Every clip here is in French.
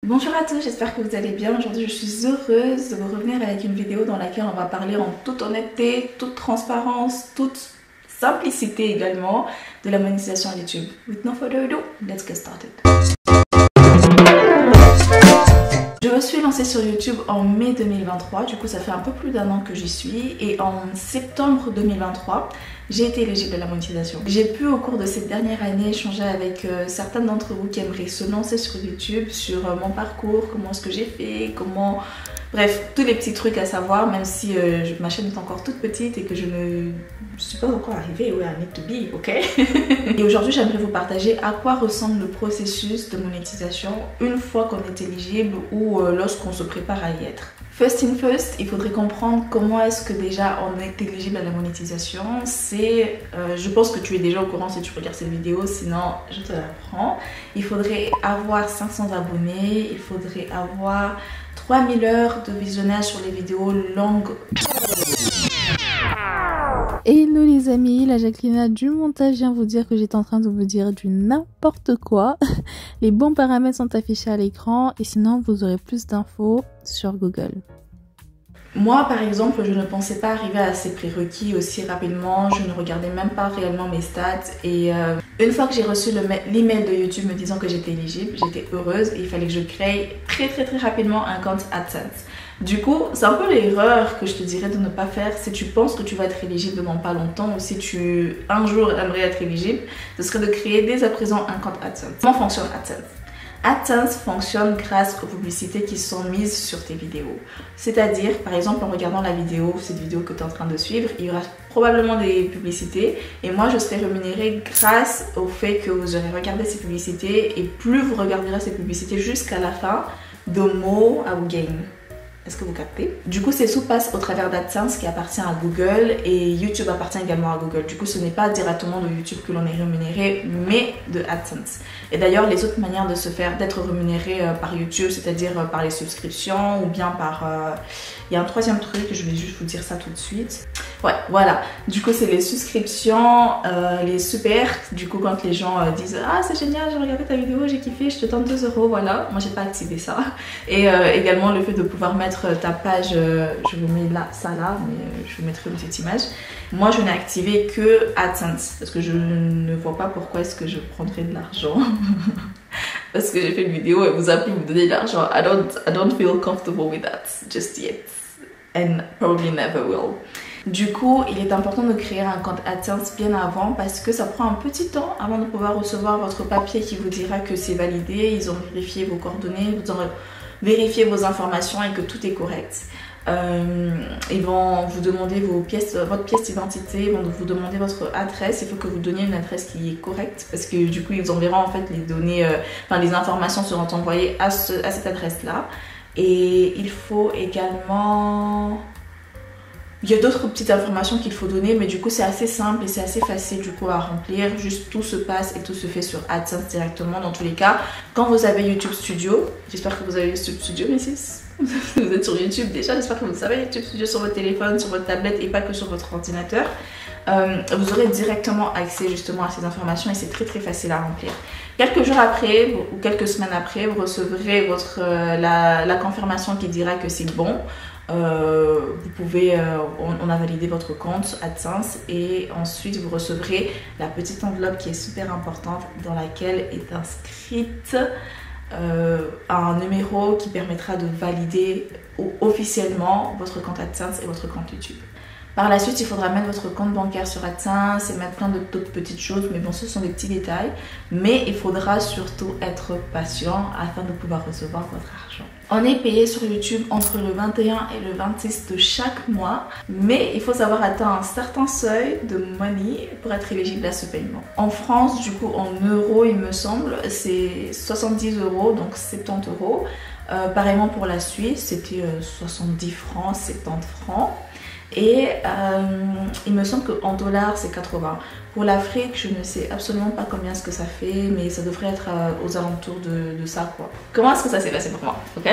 Bonjour à tous, j'espère que vous allez bien. Aujourd'hui je suis heureuse de vous revenir avec une vidéo dans laquelle on va parler en toute honnêteté, toute transparence, toute simplicité également de la monétisation YouTube. With no further ado, let's get started. Je me suis lancée sur YouTube en mai 2023, du coup ça fait un peu plus d'1 an que j'y suis, et en septembre 2023, j'ai été éligible à la monétisation. J'ai pu au cours de cette dernière année échanger avec certains d'entre vous qui aimeraient se lancer sur YouTube, sur mon parcours, comment est-ce que j'ai fait, comment... Bref, tous les petits trucs à savoir, même si ma chaîne est encore toute petite et que je ne suis pas encore arrivée où I need to be, ok? Et aujourd'hui, j'aimerais vous partager à quoi ressemble le processus de monétisation une fois qu'on est éligible ou lorsqu'on se prépare à y être. First in first, il faudrait comprendre comment est-ce que déjà on est éligible à la monétisation. C'est, je pense que tu es déjà au courant si tu regardes cette vidéo, sinon je te l'apprends. Il faudrait avoir 500 abonnés, il faudrait avoir 3000 heures de visionnage sur les vidéos longues. Hello les amis, la Jacqueline du montage vient vous dire que j'étais en train de vous dire du n'importe quoi. Les bons paramètres sont affichés à l'écran et sinon vous aurez plus d'infos sur Google. Moi par exemple, je ne pensais pas arriver à ces prérequis aussi rapidement, je ne regardais même pas réellement mes stats et une fois que j'ai reçu l'email de YouTube me disant que j'étais éligible, j'étais heureuse et il fallait que je crée très rapidement un compte AdSense. Du coup, c'est un peu l'erreur que je te dirais de ne pas faire si tu penses que tu vas être éligible dans pas longtemps ou si tu un jour aimerais être éligible, ce serait de créer dès à présent un compte AdSense. Comment fonctionne AdSense? AdSense fonctionne grâce aux publicités qui sont mises sur tes vidéos. C'est-à-dire, par exemple, en regardant la vidéo, cette vidéo que tu es en train de suivre, il y aura probablement des publicités et moi je serai rémunérée grâce au fait que vous aurez regardé ces publicités et plus vous regarderez ces publicités jusqu'à la fin, de more I will gain. Est-ce que vous captez? Du coup, ces sous passent au travers d'AdSense qui appartient à Google et YouTube appartient également à Google. Du coup, ce n'est pas directement de YouTube que l'on est rémunéré, mais de AdSense. Et d'ailleurs, les autres manières de se faire, d'être rémunéré par YouTube, c'est-à-dire par les subscriptions ou bien par... Il y a un troisième truc, je vais juste vous dire ça tout de suite. Ouais, voilà. Du coup, c'est les subscriptions, les super. Du coup, quand les gens disent « Ah, c'est génial, j'ai regardé ta vidéo, j'ai kiffé, je te donne 2 €. » Voilà, moi, j'ai pas activé ça. Et également, le fait de pouvoir mettre ta page, je vous mets là, ça là, mais je vous mettrai une petite image. Moi, je n'ai activé que AdSense parce que je ne vois pas pourquoi est-ce que je prendrais de l'argent. Parce que j'ai fait une vidéo et vous a pu me donner de l'argent. I don't feel comfortable with that just yet. And probably never will. Du coup, il est important de créer un compte AdSense bien avant parce que ça prend un petit temps avant de pouvoir recevoir votre papier qui vous dira que c'est validé, ils ont vérifié vos coordonnées, ils ont vérifié vos informations et que tout est correct. Ils vont vous demander votre pièce d'identité, ils vont vous demander votre adresse. Il faut que vous donniez une adresse qui est correcte parce que du coup ils enverront en fait les données, les informations seront envoyées à cette adresse là. Et il faut également... Il y a d'autres petites informations qu'il faut donner, mais du coup c'est assez simple et c'est assez facile du coup à remplir. Juste tout se passe et tout se fait sur AdSense directement dans tous les cas. Quand vous avez YouTube Studio, j'espère que vous avez YouTube Studio, Mrs. Vous êtes sur YouTube déjà, j'espère que vous savez YouTube Studio sur votre téléphone, sur votre tablette et pas que sur votre ordinateur. Vous aurez directement accès justement à ces informations et c'est très facile à remplir. Quelques jours après ou quelques semaines après, vous recevrez la confirmation qui dira que c'est bon. Vous pouvez, on a validé votre compte AdSense et ensuite vous recevrez la petite enveloppe qui est super importante dans laquelle est inscrite un numéro qui permettra de valider officiellement votre compte AdSense et votre compte YouTube. Par la suite, il faudra mettre votre compte bancaire sur AdSense et mettre plein d'autres petites choses, mais bon, ce sont des petits détails. Mais il faudra surtout être patient afin de pouvoir recevoir votre argent. On est payé sur YouTube entre le 21 et le 26 de chaque mois, mais il faut savoir atteindre un certain seuil de money pour être éligible à ce paiement. En France, du coup, en euros, il me semble, c'est 70 €, donc 70 €. Pareillement pour la Suisse, c'était 70 francs, 70 francs. Et il me semble qu'en dollars c'est 80. Pour l'Afrique, je ne sais absolument pas combien ce que ça fait, mais ça devrait être aux alentours de ça quoi. Comment est-ce que ça s'est passé pour moi? Ok.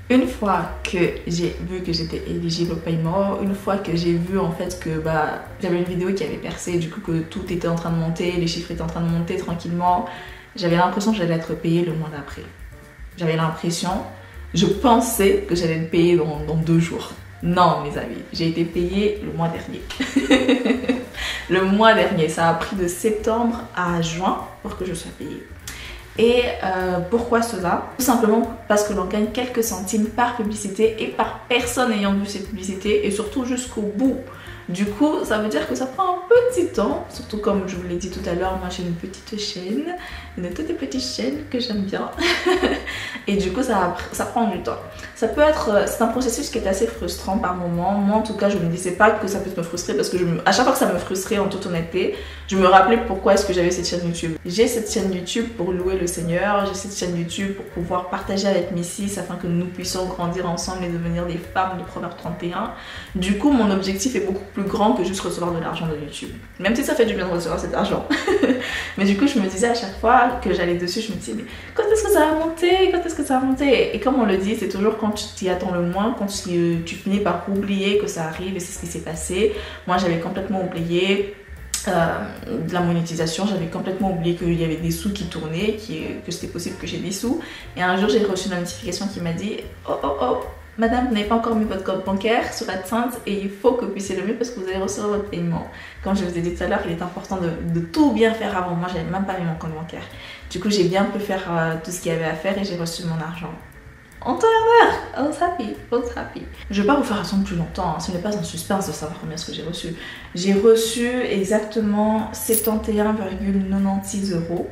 Une fois que j'ai vu que j'étais éligible au paiement, une fois que j'ai vu en fait que j'avais une vidéo qui avait percé, du coup que tout était en train de monter, les chiffres étaient en train de monter tranquillement, j'avais l'impression que j'allais être payée le mois d'après. J'avais l'impression, je pensais que j'allais être payée dans 2 jours. Non, mes amis, j'ai été payée le mois dernier. Le mois dernier, ça a pris de septembre à juin pour que je sois payée. Et pourquoi cela? Tout simplement parce que l'on gagne quelques centimes par publicité et par personne ayant vu ces publicités et surtout jusqu'au bout. Du coup, ça veut dire que ça prend un petit temps, surtout comme je vous l'ai dit tout à l'heure, moi j'ai une petite chaîne, une toute petite chaîne que j'aime bien. Et du coup, ça prend du temps. Ça peut être, c'est un processus qui est assez frustrant par moment. Moi en tout cas, je ne me disais pas que ça peut me frustrer parce que à chaque fois que ça me frustrait en toute honnêteté, je me rappelais pourquoi est-ce que j'avais cette chaîne YouTube. J'ai cette chaîne YouTube pour louer le Seigneur, j'ai cette chaîne YouTube pour pouvoir partager avec Missy afin que nous puissions grandir ensemble et devenir des femmes de Proverbe 31. Du coup, mon objectif est beaucoup plus grand que juste recevoir de l'argent de YouTube. Même si ça fait du bien de recevoir cet argent. Mais du coup, je me disais à chaque fois que j'allais dessus, je me disais, mais quand est-ce que ça va monter? Quand est-ce que ça va monter? Et comme on le dit, c'est toujours quand tu t'y attends le moins, quand tu finis par oublier que ça arrive et c'est ce qui s'est passé. Moi, j'avais complètement oublié de la monétisation, j'avais complètement oublié qu'il y avait des sous qui tournaient, que c'était possible que j'ai des sous. Et un jour, j'ai reçu une notification qui m'a dit, oh, madame, vous n'avez pas encore mis votre compte bancaire sur AdSense et il faut que vous puissiez le mettre parce que vous allez recevoir votre paiement. Comme je vous ai dit tout à l'heure, il est important de tout bien faire avant. Moi, je n'avais même pas mis mon compte bancaire. Du coup, j'ai bien pu faire tout ce qu'il y avait à faire et j'ai reçu mon argent. En temps et en heure, I was happy. Je ne vais pas vous faire attendre plus longtemps, hein. Ce n'est pas un suspense de savoir combien est-ce que j'ai reçu. J'ai reçu exactement 71,96 €.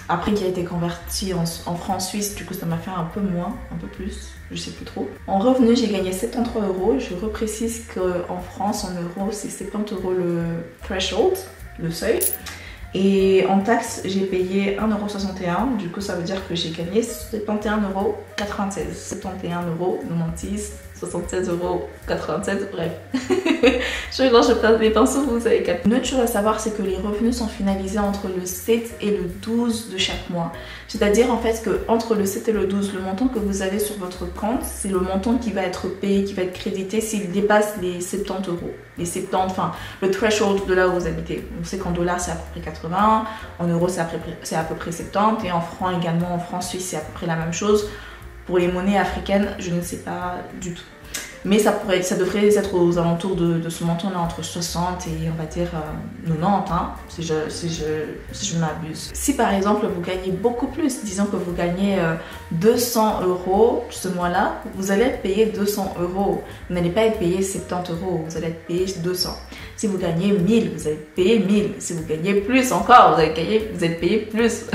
Après qui a été converti en francs suisses, du coup ça m'a fait un peu moins, un peu plus, je sais plus trop. En revenu, j'ai gagné 73 €. Je reprécise qu'en France, en euros, c'est 70 € le threshold, le seuil. Et en taxes, j'ai payé 1,61 €. Du coup, ça veut dire que j'ai gagné 71,96 €. 71,96 €, 76,96 €, bref. Je mélange les pinceaux, vous savez. Une autre chose à savoir, c'est que les revenus sont finalisés entre le 7 et le 12 de chaque mois. C'est-à-dire en fait que entre le 7 et le 12, le montant que vous avez sur votre compte, c'est le montant qui va être payé, qui va être crédité s'il dépasse les 70 €. Les 70, enfin le threshold de là où vous habitez. On sait qu'en dollars c'est à peu près 80, en euros c'est à peu près 70 et en francs également, en francs suisses c'est à peu près la même chose. Pour les monnaies africaines, je ne sais pas du tout. Mais ça devrait être aux alentours de ce montant-là, entre 60 et on va dire 90, hein, si je m'abuse. Si par exemple vous gagnez beaucoup plus, disons que vous gagnez 200 € ce mois-là, vous allez être payé 200 €. Vous n'allez pas être payé 70 €, vous allez être payé 200. Si vous gagnez 1000, vous allez être payé 1000. Si vous gagnez plus encore, vous êtes payé plus.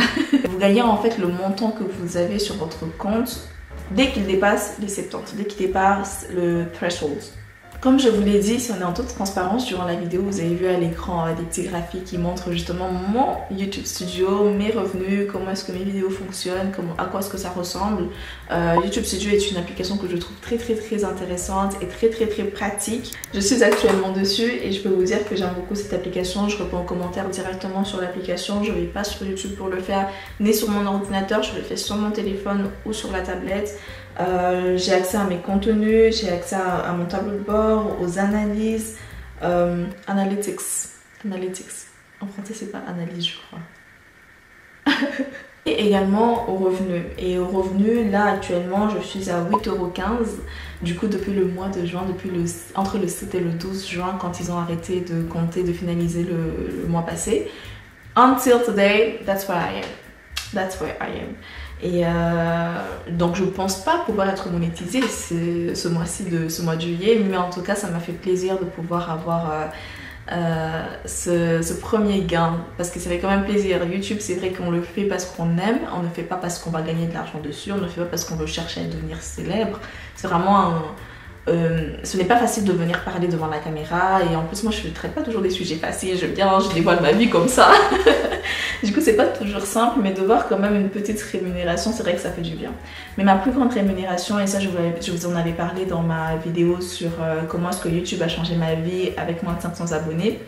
Vous gagnez en fait le montant que vous avez sur votre compte dès qu'il dépasse les 70, dès qu'il dépasse le threshold. Comme je vous l'ai dit, si on est en toute transparence, durant la vidéo, vous avez vu à l'écran des petits graphiques qui montrent justement mon YouTube Studio, mes revenus, comment est-ce que mes vidéos fonctionnent, à quoi est-ce que ça ressemble. YouTube Studio est une application que je trouve très intéressante et très pratique. Je suis actuellement dessus et je peux vous dire que j'aime beaucoup cette application. Je réponds aux commentaires directement sur l'application. Je ne vais pas sur YouTube pour le faire, ni sur mon ordinateur. Je le fais sur mon téléphone ou sur la tablette. J'ai accès à mes contenus, j'ai accès à mon tableau de bord, aux analyses, analytics. En français c'est pas analyse, je crois. Et également aux revenus. Et aux revenus, là actuellement je suis à 8,15 €. Du coup depuis le mois de juin, entre le 7 et le 12 juin, quand ils ont arrêté de compter, de finaliser le mois passé. Until today, that's where I am. Et donc je pense pas pouvoir être monétisée ce mois-ci, ce mois de juillet, mais en tout cas ça m'a fait plaisir de pouvoir avoir ce premier gain, parce que ça fait quand même plaisir. YouTube, c'est vrai qu'on le fait parce qu'on aime, on ne fait pas parce qu'on va gagner de l'argent dessus, on ne fait pas parce qu'on veut chercher à devenir célèbre. C'est vraiment ce n'est pas facile de venir parler devant la caméra, et en plus moi je ne traite pas toujours des sujets faciles, je dévoile ma vie comme ça. Du coup c'est pas toujours simple, mais de voir quand même une petite rémunération, c'est vrai que ça fait du bien. Mais ma plus grande rémunération, et ça je vous en avais parlé dans ma vidéo sur comment est-ce que YouTube a changé ma vie avec moins de 500 abonnés,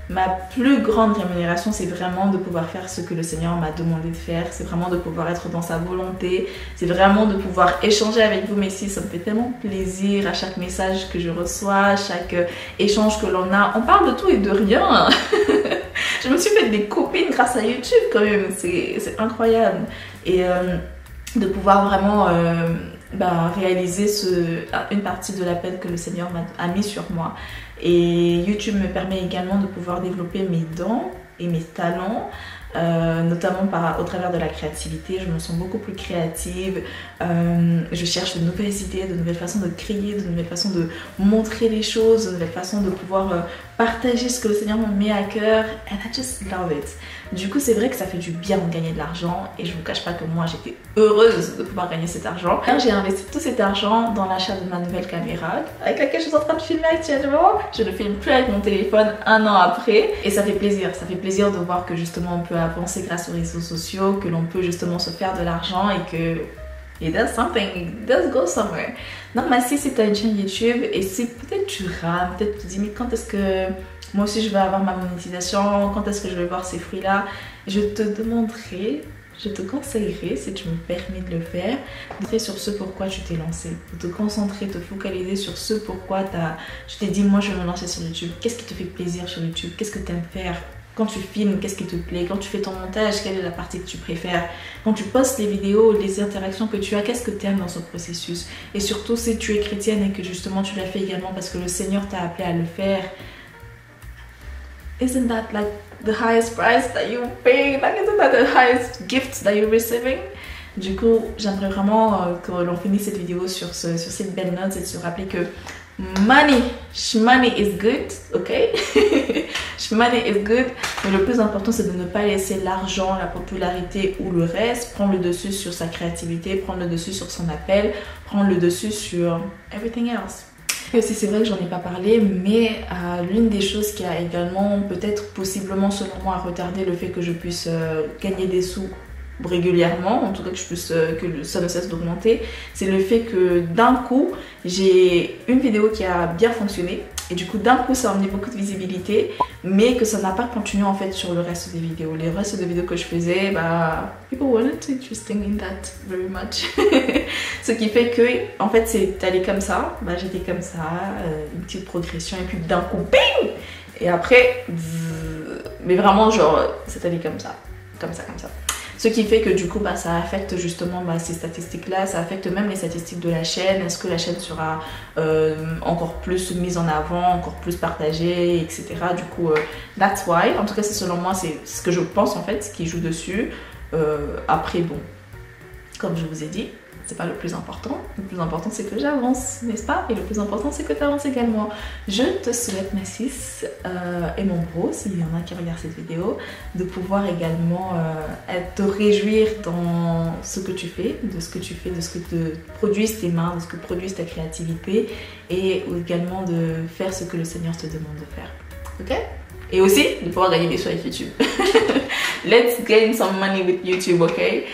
ma plus grande rémunération, c'est vraiment de pouvoir faire ce que le Seigneur m'a demandé de faire. C'est vraiment de pouvoir être dans sa volonté. C'est vraiment de pouvoir échanger avec vous, Messi. Ça me fait tellement plaisir à chaque message que je reçois, à chaque échange que l'on a. On parle de tout et de rien. Je me suis fait des copines grâce à YouTube quand même. C'est incroyable. Et de pouvoir vraiment réaliser une partie de l'appel que le Seigneur a mis sur moi. Et YouTube me permet également de pouvoir développer mes dons et mes talents, notamment au travers de la créativité. Je me sens beaucoup plus créative, je cherche de nouvelles idées, de nouvelles façons de créer, de nouvelles façons de montrer les choses, de nouvelles façons de pouvoir partager ce que le Seigneur me met à cœur, and I just love it. Du coup, c'est vrai que ça fait du bien de gagner de l'argent, et je vous cache pas que moi j'étais heureuse de pouvoir gagner cet argent. J'ai investi tout cet argent dans l'achat de ma nouvelle caméra avec laquelle je suis en train de filmer actuellement. Je ne filme plus avec mon téléphone 1 an après, et ça fait plaisir de voir que justement on peut avancer grâce aux réseaux sociaux, que l'on peut justement se faire de l'argent et que it does something, it does go somewhere. Donc si c'est ta chaîne YouTube et si peut-être tu rames, peut-être tu te dis mais quand est-ce que moi aussi je vais avoir ma monétisation, quand est-ce que je vais voir ces fruits là, je te demanderai, je te conseillerais, si tu me permets de le faire, de sur ce pourquoi tu t'es lancé, de te concentrer, te focaliser sur ce pourquoi tu t'es dit moi je vais me lancer sur YouTube. Qu'est-ce qui te fait plaisir sur YouTube? Qu'est-ce que tu aimes faire? Quand tu filmes, qu'est-ce qui te plaît? Quand tu fais ton montage, quelle est la partie que tu préfères? Quand tu postes les vidéos, les interactions que tu as, qu'est-ce que tu aimes dans ce processus? Et surtout, si tu es chrétienne et que justement tu l'as fait également parce que le Seigneur t'a appelé à le faire, isn't that like the highest price that you pay? Like, isn't that the highest gift that you're receiving? Du coup, j'aimerais vraiment que l'on finisse cette vidéo sur cette belle note et de se rappeler que money is good, ok? Money is good, mais le plus important c'est de ne pas laisser l'argent, la popularité ou le reste prendre le dessus sur sa créativité, prendre le dessus sur son appel, prendre le dessus sur everything else. Et aussi c'est vrai que j'en ai pas parlé, mais l'une des choses qui a également peut-être possiblement selon moi retardé le fait que je puisse gagner des sous régulièrement, en tout cas que ça ne cesse d'augmenter, c'est le fait que d'un coup j'ai une vidéo qui a bien fonctionné et du coup d'un coup ça a emmené beaucoup de visibilité, mais que ça n'a pas continué en fait sur le reste des vidéos. Les restes de vidéos que je faisais, people weren't interested in that very much. Ce qui fait que en fait c'est allé comme ça, j'étais comme ça, une petite progression et puis d'un coup bing, et après mais vraiment genre c'est allé comme ça. Ce qui fait que du coup ça affecte justement ces statistiques là, ça affecte même les statistiques de la chaîne. Est-ce que la chaîne sera encore plus mise en avant, encore plus partagée, etc. Du coup that's why, en tout cas c'est selon moi, c'est ce que je pense en fait qui joue dessus. Après bon, comme je vous ai dit, c'est pas le plus important. Le plus important c'est que j'avance, n'est-ce pas? Et le plus important c'est que tu avances également. Je te souhaite, ma sis et mon bro, s'il y en a qui regardent cette vidéo, de pouvoir également te réjouir dans ce que tu fais, de ce que te produisent tes mains, de ce que produisent ta créativité, et également de faire ce que le Seigneur te demande de faire. Ok? Et aussi de pouvoir gagner des sous avec YouTube. Let's gain some money with YouTube, ok?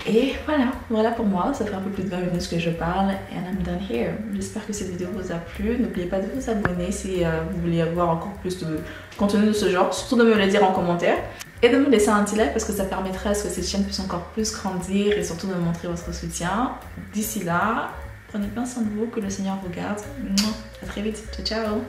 Et voilà pour moi, ça fait un peu plus de 20 minutes que je parle, and I'm done here. J'espère que cette vidéo vous a plu. N'oubliez pas de vous abonner si vous voulez avoir encore plus de contenu de ce genre, surtout de me le dire en commentaire. Et de me laisser un petit like parce que ça permettra à ce que cette chaîne puisse encore plus grandir et surtout de me montrer votre soutien. D'ici là, prenez bien soin de vous, que le Seigneur vous garde. À très vite, ciao ciao.